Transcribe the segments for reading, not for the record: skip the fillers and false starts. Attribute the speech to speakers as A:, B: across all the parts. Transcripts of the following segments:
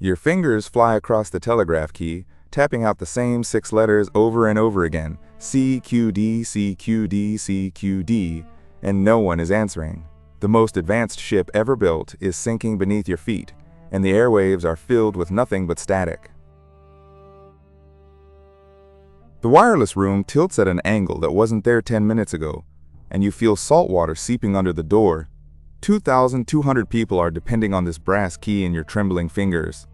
A: Your fingers fly across the telegraph key, tapping out the same 6 letters over and over again, CQD, CQD, CQD, and no one is answering. The most advanced ship ever built is sinking beneath your feet, and the airwaves are filled with nothing but static. The wireless room tilts at an angle that wasn't there 10 minutes ago, and you feel salt water seeping under the door. 2,200 people are depending on this brass key in your trembling fingers.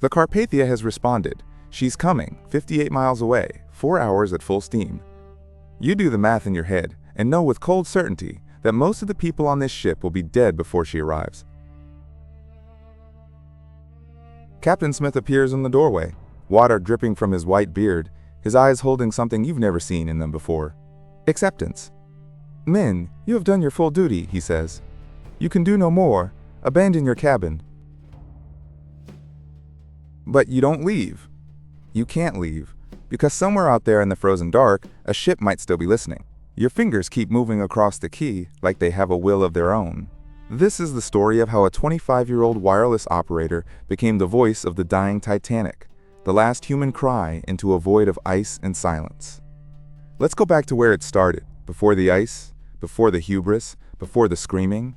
A: The Carpathia has responded. She's coming, 58 miles away, 4 hours at full steam. You do the math in your head and know with cold certainty that most of the people on this ship will be dead before she arrives. Captain Smith appears in the doorway, water dripping from his white beard, his eyes holding something you've never seen in them before. Acceptance. "Men, you have done your full duty," he says. "You can do no more. Abandon your cabin." But you don't leave. You can't leave, because somewhere out there in the frozen dark, a ship might still be listening. Your fingers keep moving across the key like they have a will of their own. This is the story of how a 25-year-old wireless operator became the voice of the dying Titanic, the last human cry into a void of ice and silence. Let's go back to where it started, before the ice, before the hubris, before the screaming.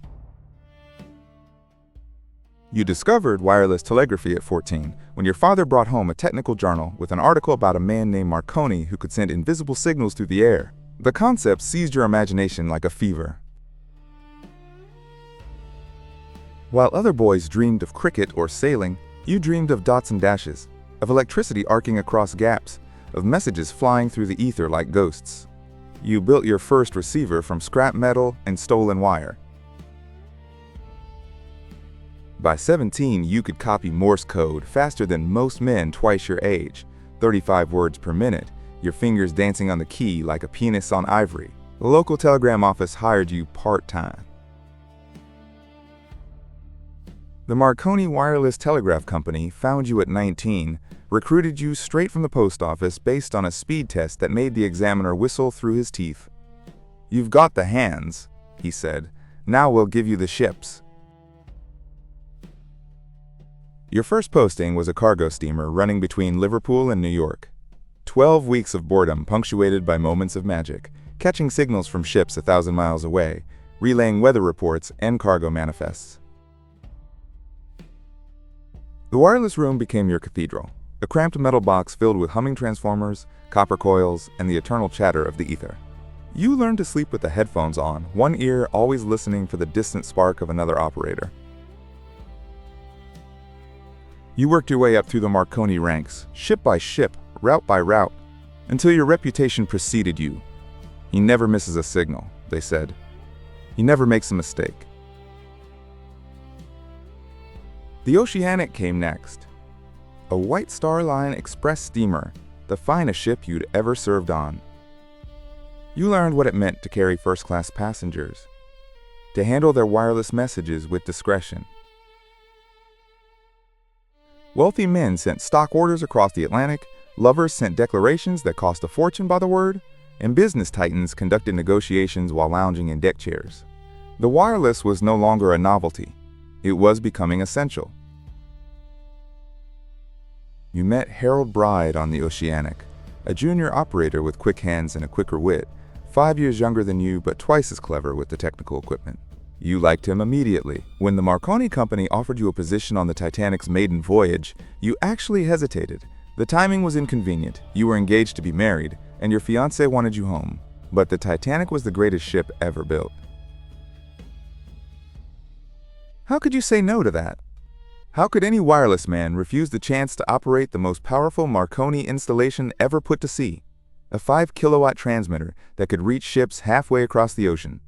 A: You discovered wireless telegraphy at 14 when your father brought home a technical journal with an article about a man named Marconi who could send invisible signals through the air. The concept seized your imagination like a fever. While other boys dreamed of cricket or sailing, you dreamed of dots and dashes, of electricity arcing across gaps, of messages flying through the ether like ghosts. You built your first receiver from scrap metal and stolen wire. By 17, you could copy Morse code faster than most men twice your age, 35 words per minute, your fingers dancing on the key like a penis on ivory. The local telegram office hired you part-time. The Marconi Wireless Telegraph Company found you at 19, recruited you straight from the post office based on a speed test that made the examiner whistle through his teeth. "You've got the hands," he said. "Now we'll give you the ships." Your first posting was a cargo steamer running between Liverpool and New York. 12 weeks of boredom punctuated by moments of magic, catching signals from ships 1,000 miles away, relaying weather reports and cargo manifests. The wireless room became your cathedral, a cramped metal box filled with humming transformers, copper coils, and the eternal chatter of the ether. You learned to sleep with the headphones on, one ear always listening for the distant spark of another operator. You worked your way up through the Marconi ranks, ship by ship, route by route, until your reputation preceded you. "He never misses a signal," they said. "He never makes a mistake." The Oceanic came next. A White Star Line express steamer, the finest ship you'd ever served on. You learned what it meant to carry first-class passengers, to handle their wireless messages with discretion. Wealthy men sent stock orders across the Atlantic, lovers sent declarations that cost a fortune by the word, and business titans conducted negotiations while lounging in deck chairs. The wireless was no longer a novelty. It was becoming essential. You met Harold Bride on the Oceanic, a junior operator with quick hands and a quicker wit, 5 years younger than you but twice as clever with the technical equipment. You liked him immediately. When the Marconi Company offered you a position on the Titanic's maiden voyage, you actually hesitated. The timing was inconvenient, you were engaged to be married, and your fiancé wanted you home. But the Titanic was the greatest ship ever built. How could you say no to that? How could any wireless man refuse the chance to operate the most powerful Marconi installation ever put to sea? A 5-kilowatt transmitter that could reach ships halfway across the ocean.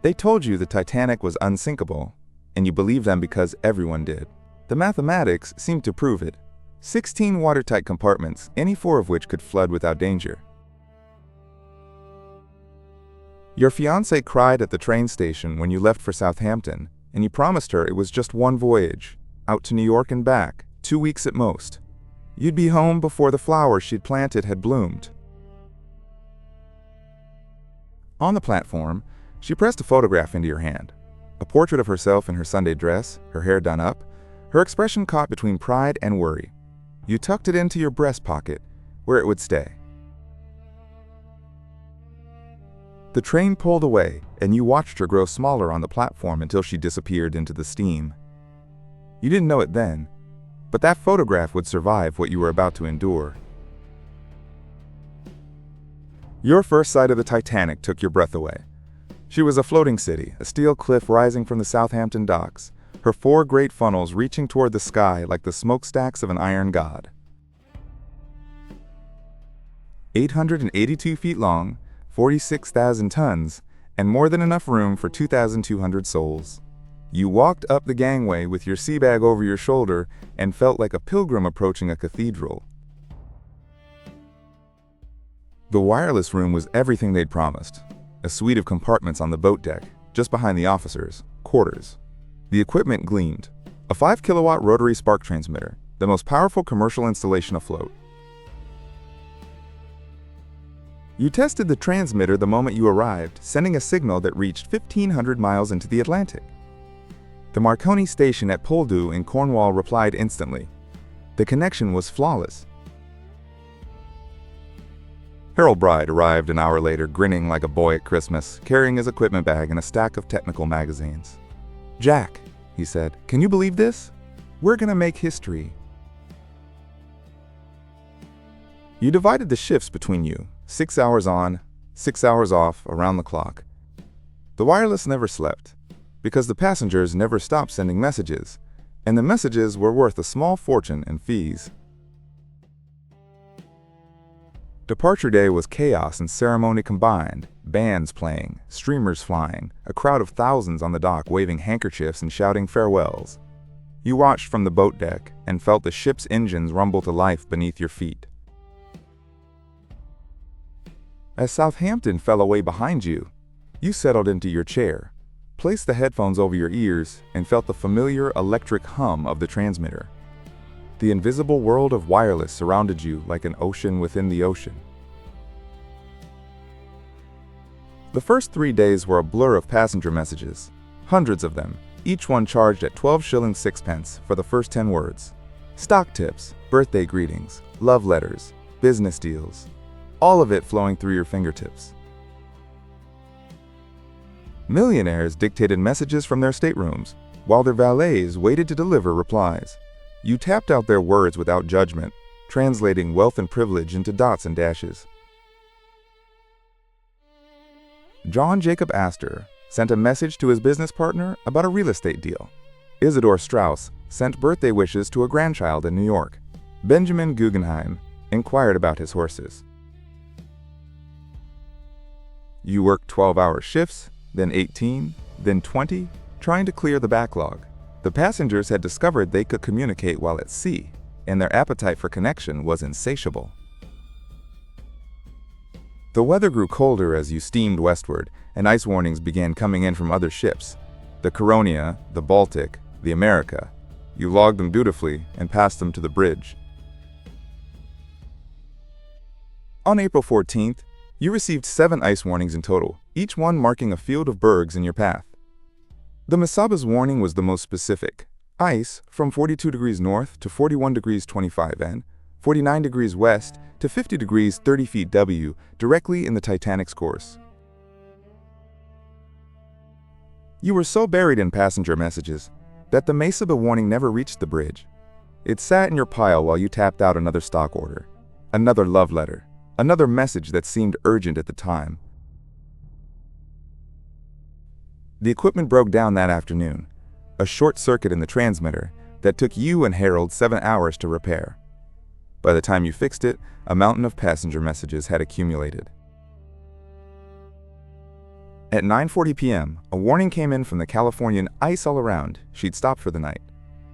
A: They told you the Titanic was unsinkable, and you believed them because everyone did. The mathematics seemed to prove it. 16 watertight compartments, any 4 of which could flood without danger. Your fiancée cried at the train station when you left for Southampton, and you promised her it was just one voyage, out to New York and back, 2 weeks at most. You'd be home before the flowers she'd planted had bloomed. On the platform, She pressed a photograph into your hand. A portrait of herself in her Sunday dress, her hair done up, her expression caught between pride and worry. You tucked it into your breast pocket, where it would stay. The train pulled away, and you watched her grow smaller on the platform until she disappeared into the steam. You didn't know it then, but that photograph would survive what you were about to endure. Your first sight of the Titanic took your breath away. She was a floating city, a steel cliff rising from the Southampton docks, her 4 great funnels reaching toward the sky like the smokestacks of an iron god. 882 feet long, 46,000 tons, and more than enough room for 2,200 souls. You walked up the gangway with your sea bag over your shoulder and felt like a pilgrim approaching a cathedral. The wireless room was everything they'd promised. A suite of compartments on the boat deck, just behind the officers' quarters. The equipment gleamed. A 5-kilowatt rotary spark transmitter, the most powerful commercial installation afloat. You tested the transmitter the moment you arrived, sending a signal that reached 1,500 miles into the Atlantic. The Marconi station at Poldhu in Cornwall replied instantly. The connection was flawless. Harold Bride arrived an hour later, grinning like a boy at Christmas, carrying his equipment bag and a stack of technical magazines. "Jack," he said, "can you believe this? We're gonna make history." You divided the shifts between you, 6 hours on, 6 hours off, around the clock. The wireless never slept, because the passengers never stopped sending messages, and the messages were worth a small fortune in fees. Departure day was chaos and ceremony combined, bands playing, streamers flying, a crowd of thousands on the dock waving handkerchiefs and shouting farewells. You watched from the boat deck and felt the ship's engines rumble to life beneath your feet. As Southampton fell away behind you, you settled into your chair, placed the headphones over your ears, and felt the familiar electric hum of the transmitter. The invisible world of wireless surrounded you like an ocean within the ocean. The first 3 days were a blur of passenger messages, hundreds of them, each one charged at 12 shillings 6 pence for the first 10 words. Stock tips, birthday greetings, love letters, business deals, all of it flowing through your fingertips. Millionaires dictated messages from their staterooms, while their valets waited to deliver replies. You tapped out their words without judgment, translating wealth and privilege into dots and dashes. John Jacob Astor sent a message to his business partner about a real estate deal. Isidor Straus sent birthday wishes to a grandchild in New York. Benjamin Guggenheim inquired about his horses. You worked 12-hour shifts, then 18, then 20, trying to clear the backlog. The passengers had discovered they could communicate while at sea, and their appetite for connection was insatiable. The weather grew colder as you steamed westward, and ice warnings began coming in from other ships. The Caronia, the Baltic, the America. You logged them dutifully and passed them to the bridge. On April 14th, you received 7 ice warnings in total, each one marking a field of bergs in your path. The Mesaba's warning was the most specific. Ice from 42 degrees north to 41 degrees 25 N, 49 degrees west to 50 degrees 30 feet W, directly in the Titanic's course. You were so buried in passenger messages that the Mesaba warning never reached the bridge. It sat in your pile while you tapped out another stock order, another love letter, another message that seemed urgent at the time. The equipment broke down that afternoon, a short circuit in the transmitter that took you and Harold 7 hours to repair. By the time you fixed it, a mountain of passenger messages had accumulated. At 9:40 p.m., a warning came in from the Californian ice all around. She'd stopped for the night.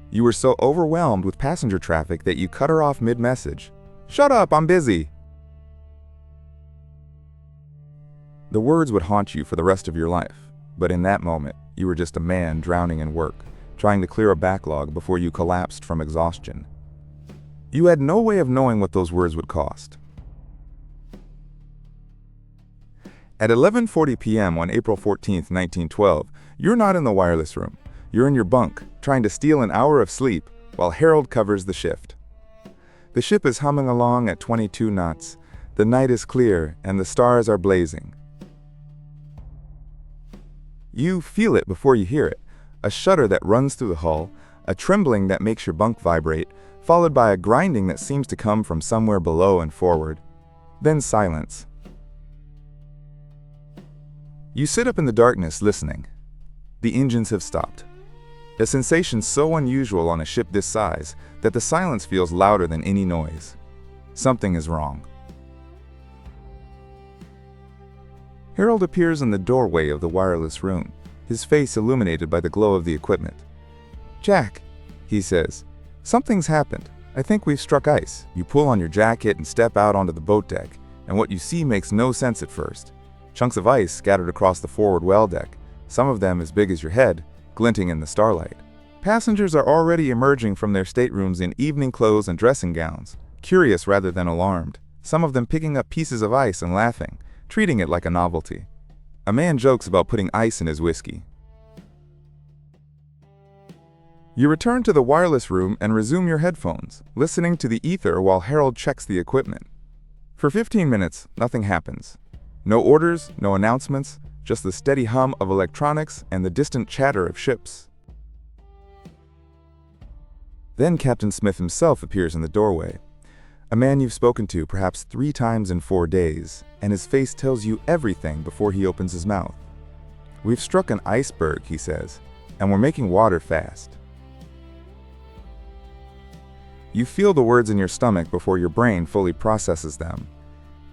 A: You were so overwhelmed with passenger traffic that you cut her off mid-message. "Shut up, I'm busy." The words would haunt you for the rest of your life. But in that moment, you were just a man drowning in work, trying to clear a backlog before you collapsed from exhaustion. You had no way of knowing what those words would cost. At 11:40 p.m. on April 14, 1912, you're not in the wireless room. You're in your bunk, trying to steal an hour of sleep while Harold covers the shift. The ship is humming along at 22 knots. The night is clear and the stars are blazing. You feel it before you hear it, a shudder that runs through the hull, a trembling that makes your bunk vibrate, followed by a grinding that seems to come from somewhere below and forward. Then silence. You sit up in the darkness listening. The engines have stopped. A sensation so unusual on a ship this size that the silence feels louder than any noise. Something is wrong. Harold appears in the doorway of the wireless room, his face illuminated by the glow of the equipment. "Jack," he says, "something's happened. I think we've struck ice." You pull on your jacket and step out onto the boat deck, and what you see makes no sense at first. Chunks of ice scattered across the forward well deck, some of them as big as your head, glinting in the starlight. Passengers are already emerging from their staterooms in evening clothes and dressing gowns, curious rather than alarmed, some of them picking up pieces of ice and laughing, treating it like a novelty. A man jokes about putting ice in his whiskey. You return to the wireless room and resume your headphones, listening to the ether while Harold checks the equipment. For 15 minutes, nothing happens. No orders, no announcements, just the steady hum of electronics and the distant chatter of ships. Then Captain Smith himself appears in the doorway. A man you've spoken to perhaps 3 times in 4 days, and his face tells you everything before he opens his mouth. "We've struck an iceberg," he says, "and we're making water fast." You feel the words in your stomach before your brain fully processes them.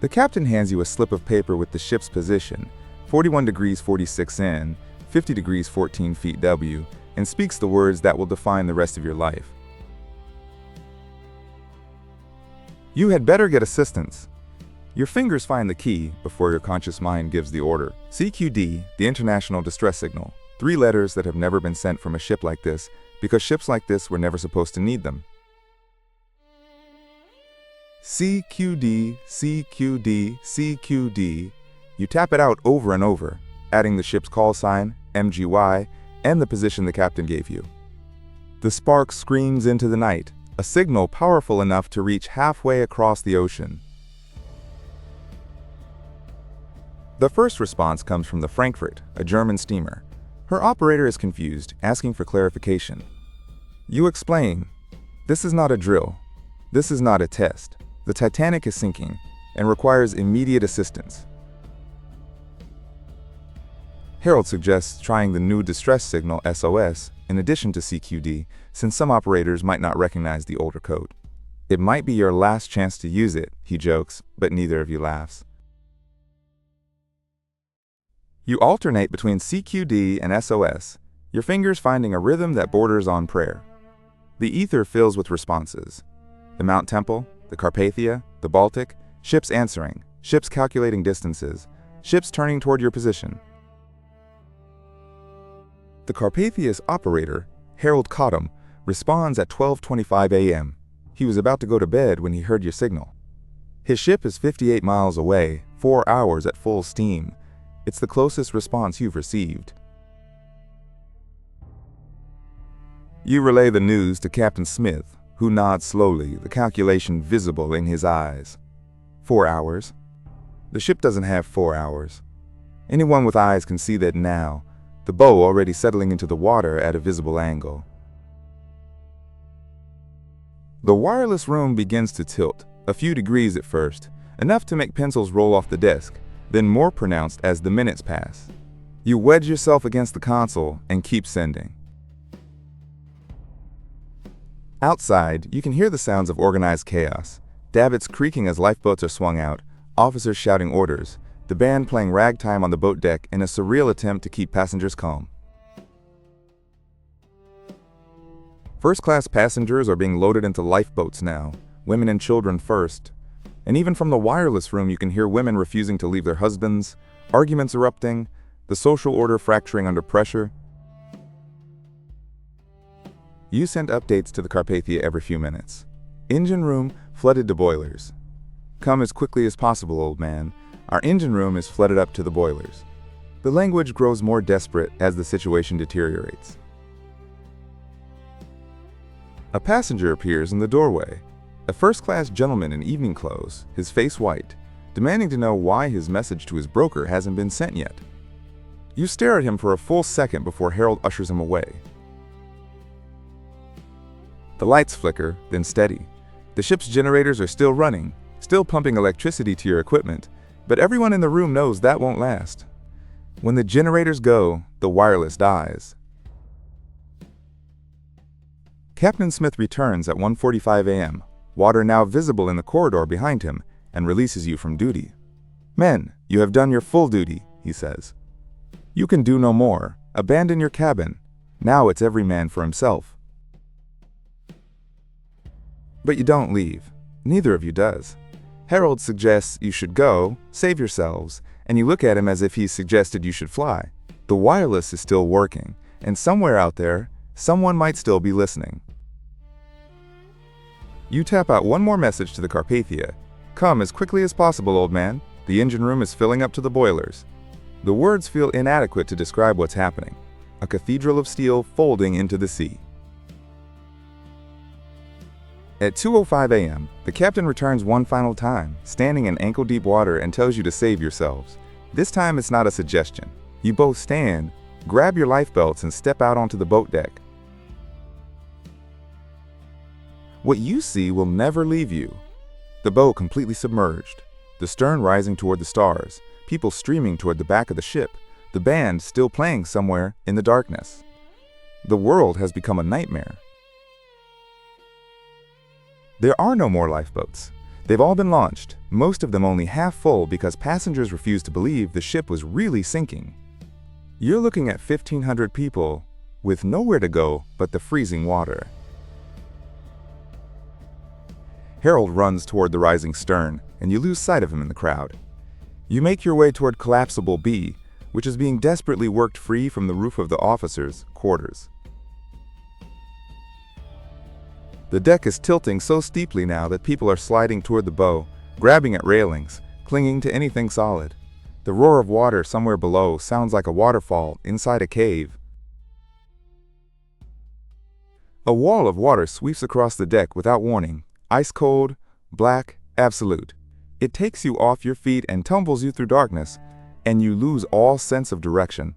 A: The captain hands you a slip of paper with the ship's position, 41 degrees 46 in, 50 degrees 14 feet W, and speaks the words that will define the rest of your life. You had better get assistance. Your fingers find the key before your conscious mind gives the order. CQD, the International Distress Signal, 3 letters that have never been sent from a ship like this because ships like this were never supposed to need them. CQD, CQD, CQD. You tap it out over and over, adding the ship's call sign, MGY, and the position the captain gave you. The spark screams into the night, a signal powerful enough to reach halfway across the ocean. The first response comes from the Frankfurt, a German steamer. Her operator is confused, asking for clarification. You explain, "This is not a drill. This is not a test. The Titanic is sinking and requires immediate assistance." Harold suggests trying the new distress signal SOS in addition to CQD, since some operators might not recognize the older code. "It might be your last chance to use it," he jokes, but neither of you laughs. You alternate between CQD and SOS, your fingers finding a rhythm that borders on prayer. The ether fills with responses. The Mount Temple, the Carpathia, the Baltic, ships answering, ships calculating distances, ships turning toward your position. The Carpathia's operator, Harold Cottam, responds at 12:25 a.m. He was about to go to bed when he heard your signal. His ship is 58 miles away, 4 hours at full steam. It's the closest response you've received. You relay the news to Captain Smith, who nods slowly, the calculation visible in his eyes. 4 hours. The ship doesn't have 4 hours. Anyone with eyes can see that now, the bow already settling into the water at a visible angle. The wireless room begins to tilt, a few degrees at first, enough to make pencils roll off the desk, then more pronounced as the minutes pass. You wedge yourself against the console and keep sending. Outside, you can hear the sounds of organized chaos. Davits creaking as lifeboats are swung out, officers shouting orders, the band playing ragtime on the boat deck in a surreal attempt to keep passengers calm. First-class passengers are being loaded into lifeboats now, women and children first. And even from the wireless room you can hear women refusing to leave their husbands, arguments erupting, the social order fracturing under pressure. You send updates to the Carpathia every few minutes. Engine room flooded to boilers. "Come as quickly as possible, old man. Our engine room is flooded up to the boilers. The language grows more desperate as the situation deteriorates. A passenger appears in the doorway, a first-class gentleman in evening clothes, his face white, demanding to know why his message to his broker hasn't been sent yet. You stare at him for a full second before Harold ushers him away. The lights flicker, then steady. The ship's generators are still running, still pumping electricity to your equipment, but everyone in the room knows that won't last. When the generators go, the wireless dies. Captain Smith returns at 1:45 a.m., water now visible in the corridor behind him, and releases you from duty. "Men, you have done your full duty," he says. "You can do no more. Abandon your cabin. Now it's every man for himself." But you don't leave. Neither of you does. Harold suggests you should go, save yourselves, and you look at him as if he's suggested you should fly. The wireless is still working, and somewhere out there, someone might still be listening. You tap out one more message to the Carpathia. "Come as quickly as possible, old man. The engine room is filling up to the boilers." The words feel inadequate to describe what's happening. A cathedral of steel folding into the sea. At 2:05 a.m., the captain returns one final time, standing in ankle-deep water, and tells you to save yourselves. This time it's not a suggestion. You both stand, grab your lifebelts, and step out onto the boat deck. What you see will never leave you. The boat completely submerged, the stern rising toward the stars, people streaming toward the back of the ship, the band still playing somewhere in the darkness. The world has become a nightmare. There are no more lifeboats. They've all been launched, most of them only half full because passengers refused to believe the ship was really sinking. You're looking at 1,500 people with nowhere to go but the freezing water. Harold runs toward the rising stern, and you lose sight of him in the crowd. You make your way toward collapsible B, which is being desperately worked free from the roof of the officers' quarters. The deck is tilting so steeply now that people are sliding toward the bow, grabbing at railings, clinging to anything solid. The roar of water somewhere below sounds like a waterfall inside a cave. A wall of water sweeps across the deck without warning, ice cold, black, absolute. It takes you off your feet and tumbles you through darkness, and you lose all sense of direction.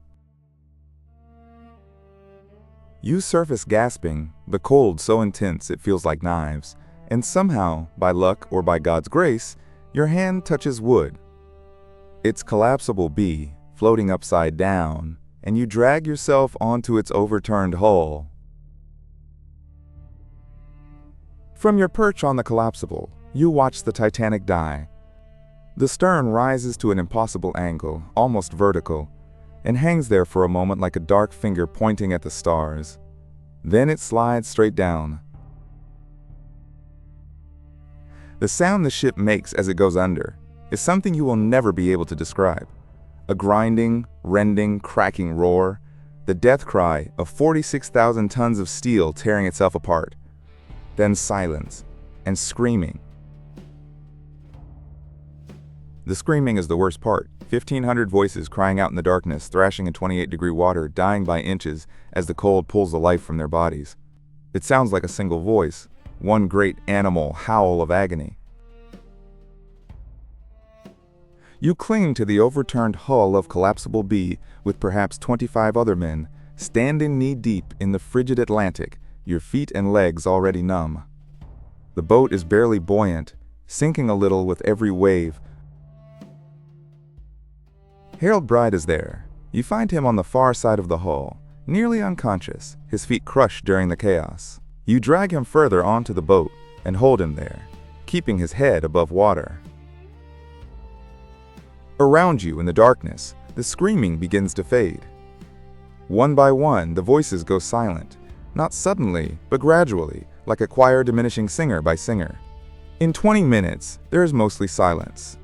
A: You surface gasping, the cold so intense it feels like knives, and somehow, by luck or by God's grace, your hand touches wood. It's collapsible B, floating upside down, and you drag yourself onto its overturned hull. From your perch on the collapsible, you watch the Titanic die. The stern rises to an impossible angle, almost vertical, and hangs there for a moment like a dark finger pointing at the stars. Then it slides straight down. The sound the ship makes as it goes under is something you will never be able to describe. A grinding, rending, cracking roar, the death cry of 46,000 tons of steel tearing itself apart. Then silence, and screaming. The screaming is the worst part. 1,500 voices crying out in the darkness, thrashing in 28-degree water, dying by inches as the cold pulls the life from their bodies. It sounds like a single voice, one great animal howl of agony. You cling to the overturned hull of collapsible B with perhaps 25 other men, standing knee-deep in the frigid Atlantic, your feet and legs already numb. The boat is barely buoyant, sinking a little with every wave. Harold Bride is there. You find him on the far side of the hull, nearly unconscious, his feet crushed during the chaos. You drag him further onto the boat and hold him there, keeping his head above water. Around you in the darkness, the screaming begins to fade. One by one, the voices go silent, not suddenly, but gradually, like a choir diminishing singer by singer. In 20 minutes, there is mostly silence.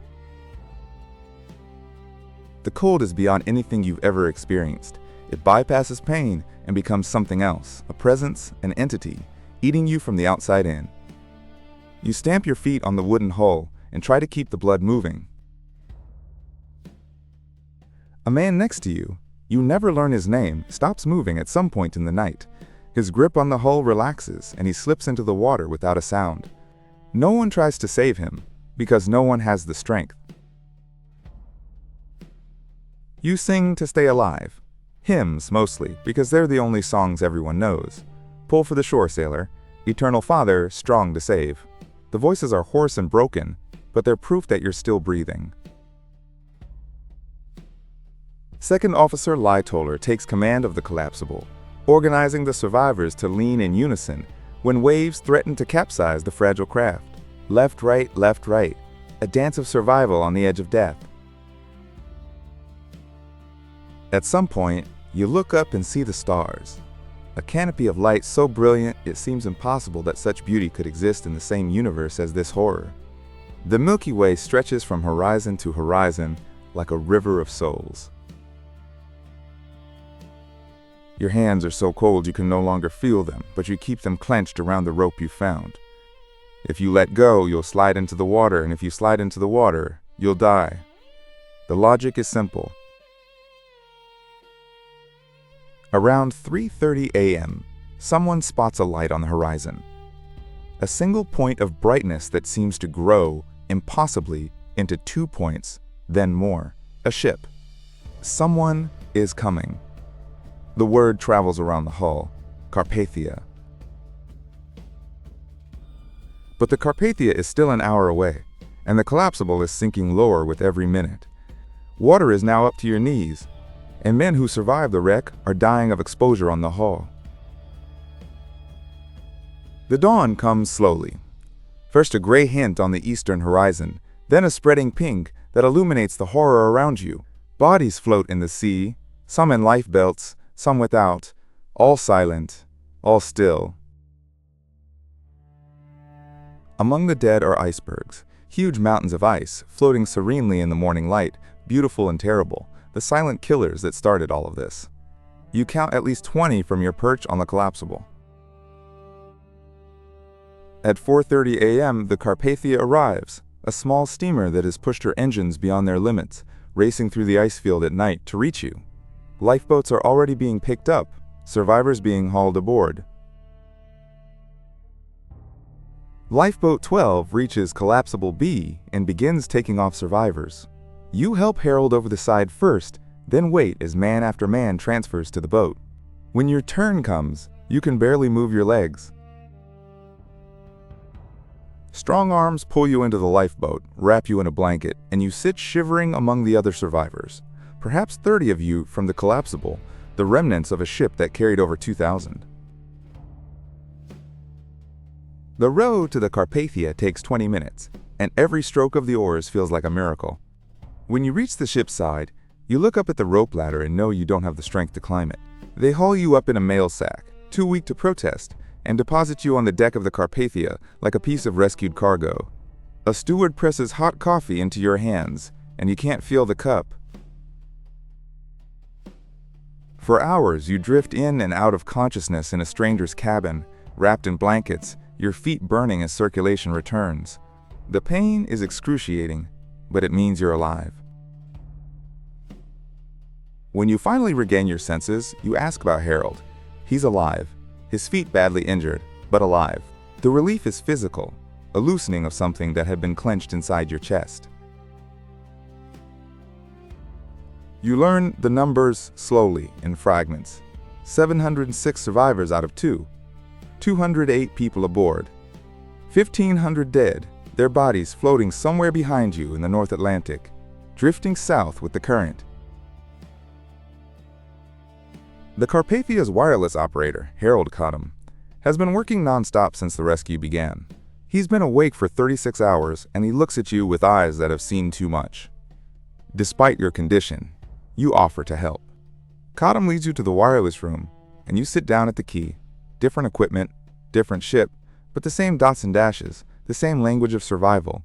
A: The cold is beyond anything you've ever experienced. It bypasses pain and becomes something else, a presence, an entity, eating you from the outside in. You stamp your feet on the wooden hull and try to keep the blood moving. A man next to you never learn his name, stops moving at some point in the night. His grip on the hull relaxes and he slips into the water without a sound. No one tries to save him because no one has the strength. You sing to stay alive. Hymns, mostly, because they're the only songs everyone knows. Pull for the shore, sailor. Eternal Father, strong to save. The voices are hoarse and broken, but they're proof that you're still breathing. Second Officer Lightoller takes command of the collapsible, organizing the survivors to lean in unison when waves threaten to capsize the fragile craft. Left, right, a dance of survival on the edge of death. At some point, you look up and see the stars. A canopy of light so brilliant it seems impossible that such beauty could exist in the same universe as this horror. The Milky Way stretches from horizon to horizon like a river of souls. Your hands are so cold you can no longer feel them, but you keep them clenched around the rope you found. If you let go, you'll slide into the water, and if you slide into the water, you'll die. The logic is simple. Around 3:30 a.m., someone spots a light on the horizon. A single point of brightness that seems to grow, impossibly, into 2 points, then more. A ship. Someone is coming. The word travels around the hull. Carpathia. But the Carpathia is still an hour away, and the collapsible is sinking lower with every minute. Water is now up to your knees, and men who survive the wreck are dying of exposure on the hull. The dawn comes slowly. First a gray hint on the eastern horizon, then a spreading pink that illuminates the horror around you. Bodies float in the sea, some in life belts, some without, all silent, all still. Among the dead are icebergs, huge mountains of ice floating serenely in the morning light, beautiful and terrible, the silent killers that started all of this. You count at least 20 from your perch on the collapsible. At 4:30 a.m., the Carpathia arrives, a small steamer that has pushed her engines beyond their limits, racing through the ice field at night to reach you. Lifeboats are already being picked up, survivors being hauled aboard. Lifeboat 12 reaches Collapsible B and begins taking off survivors. You help Harold over the side first, then wait as man after man transfers to the boat. When your turn comes, you can barely move your legs. Strong arms pull you into the lifeboat, wrap you in a blanket, and you sit shivering among the other survivors. Perhaps 30 of you from the collapsible, the remnants of a ship that carried over 2,000. The row to the Carpathia takes 20 minutes, and every stroke of the oars feels like a miracle. When you reach the ship's side, you look up at the rope ladder and know you don't have the strength to climb it. They haul you up in a mail sack, too weak to protest, and deposit you on the deck of the Carpathia like a piece of rescued cargo. A steward presses hot coffee into your hands, and you can't feel the cup. For hours, you drift in and out of consciousness in a stranger's cabin, wrapped in blankets, your feet burning as circulation returns. The pain is excruciating, but it means you're alive. When you finally regain your senses, you ask about Harold. He's alive, his feet badly injured, but alive. The relief is physical, a loosening of something that had been clenched inside your chest. You learn the numbers slowly in fragments. 706 survivors out of 208 people aboard, 1,500 dead, their bodies floating somewhere behind you in the North Atlantic, drifting south with the current. The Carpathia's wireless operator, Harold Cottam, has been working non-stop since the rescue began. He's been awake for 36 hours, and he looks at you with eyes that have seen too much. Despite your condition, you offer to help. Cottam leads you to the wireless room, and you sit down at the key. Different equipment, different ship, but the same dots and dashes, the same language of survival.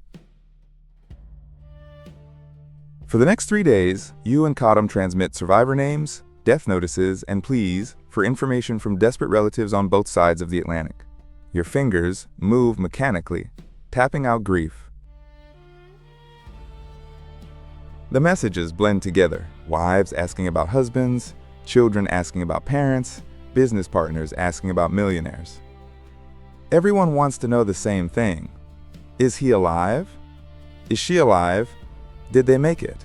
A: For the next 3 days, you and Cottam transmit survivor names, death notices, and pleas for information from desperate relatives on both sides of the Atlantic. Your fingers move mechanically, tapping out grief. The messages blend together, wives asking about husbands, children asking about parents, business partners asking about millionaires. Everyone wants to know the same thing. Is he alive? Is she alive? Did they make it?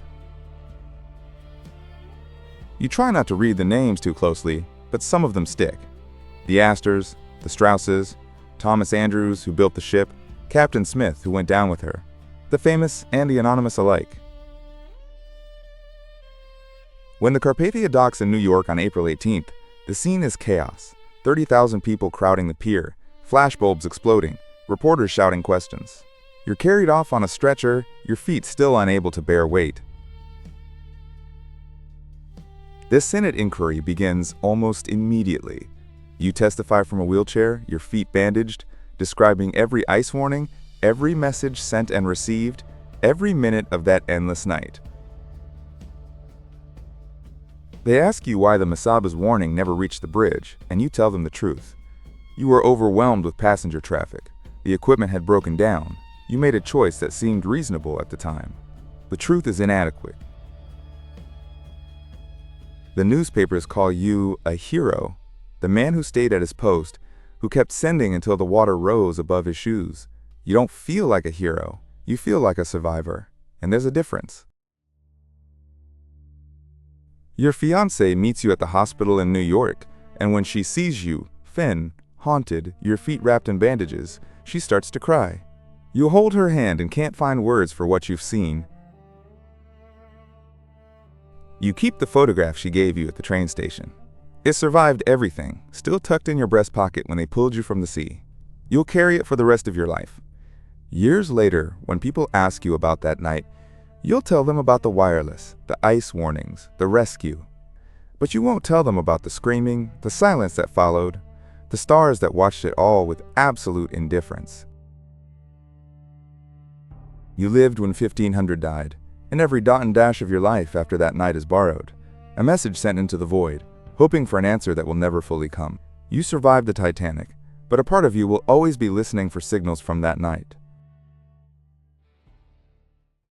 A: You try not to read the names too closely, but some of them stick. The Astors, the Strausses, Thomas Andrews, who built the ship, Captain Smith, who went down with her, the famous and the anonymous alike. When the Carpathia docks in New York on April 18th, the scene is chaos. 30,000 people crowding the pier, flashbulbs exploding, reporters shouting questions. You're carried off on a stretcher, your feet still unable to bear weight. This Senate inquiry begins almost immediately. You testify from a wheelchair, your feet bandaged, describing every ice warning, every message sent and received, every minute of that endless night. They ask you why the Masaba's warning never reached the bridge, and you tell them the truth. You were overwhelmed with passenger traffic. The equipment had broken down. You made a choice that seemed reasonable at the time. The truth is inadequate. The newspapers call you a hero, the man who stayed at his post, who kept sending until the water rose above his shoes. You don't feel like a hero. You feel like a survivor. And there's a difference. Your fiancée meets you at the hospital in New York, and when she sees you, Finn, haunted, your feet wrapped in bandages, she starts to cry. You hold her hand and can't find words for what you've seen. You keep the photograph she gave you at the train station. It survived everything, still tucked in your breast pocket when they pulled you from the sea. You'll carry it for the rest of your life. Years later, when people ask you about that night, you'll tell them about the wireless, the ice warnings, the rescue. But you won't tell them about the screaming, the silence that followed, the stars that watched it all with absolute indifference. You lived when 1500 died, and every dot and dash of your life after that night is borrowed, a message sent into the void, hoping for an answer that will never fully come. You survived the Titanic, but a part of you will always be listening for signals from that night.